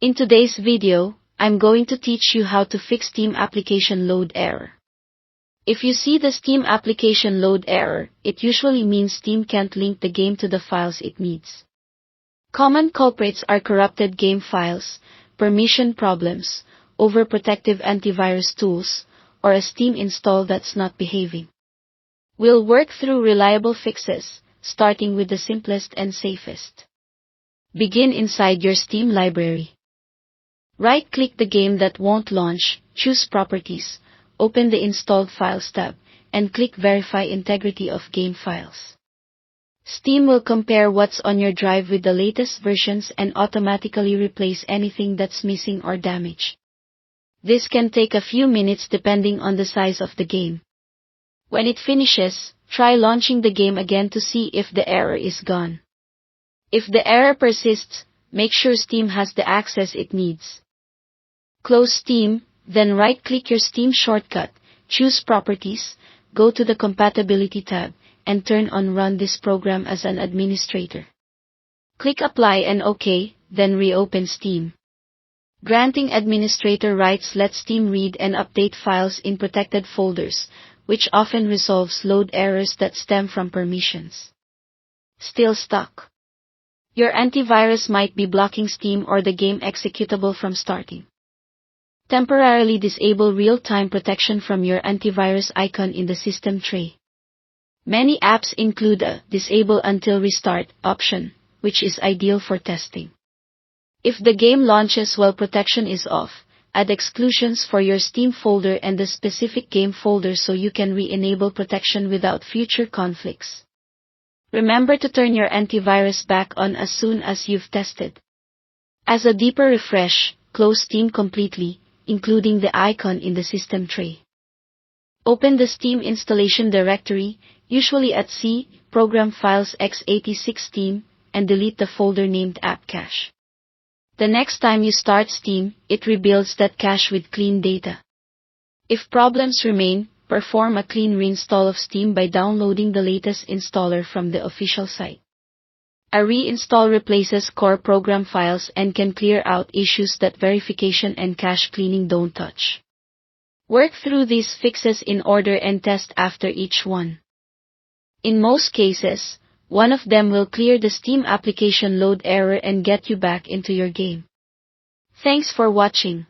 In today's video, I'm going to teach you how to fix Steam application load error. If you see the Steam application load error, it usually means Steam can't link the game to the files it needs. Common culprits are corrupted game files, permission problems, overprotective antivirus tools, or a Steam install that's not behaving. We'll work through reliable fixes, starting with the simplest and safest. Begin inside your Steam library. Right-click the game that won't launch, choose Properties, open the Installed Files tab, and click Verify Integrity of Game Files. Steam will compare what's on your drive with the latest versions and automatically replace anything that's missing or damaged. This can take a few minutes depending on the size of the game. When it finishes, try launching the game again to see if the error is gone. If the error persists, make sure Steam has the access it needs. Close Steam, then right-click your Steam shortcut, choose Properties, go to the Compatibility tab, and turn on Run this program as an administrator. Click Apply and OK, then reopen Steam. Granting administrator rights lets Steam read and update files in protected folders, which often resolves load errors that stem from permissions. Still stuck? Your antivirus might be blocking Steam or the game executable from starting. Temporarily disable real-time protection from your antivirus icon in the system tray. Many apps include a Disable Until Restart option, which is ideal for testing. If the game launches while protection is off, add exclusions for your Steam folder and the specific game folder so you can re-enable protection without future conflicts. Remember to turn your antivirus back on as soon as you've tested. As a deeper refresh, close Steam completely, including the icon in the system tray. Open the Steam installation directory, usually at C, Program Files x86 Steam, and delete the folder named App Cache. The next time you start Steam, it rebuilds that cache with clean data. If problems remain, perform a clean reinstall of Steam by downloading the latest installer from the official site. A reinstall replaces core program files and can clear out issues that verification and cache cleaning don't touch. Work through these fixes in order and test after each one. In most cases, one of them will clear the Steam application load error and get you back into your game. Thanks for watching.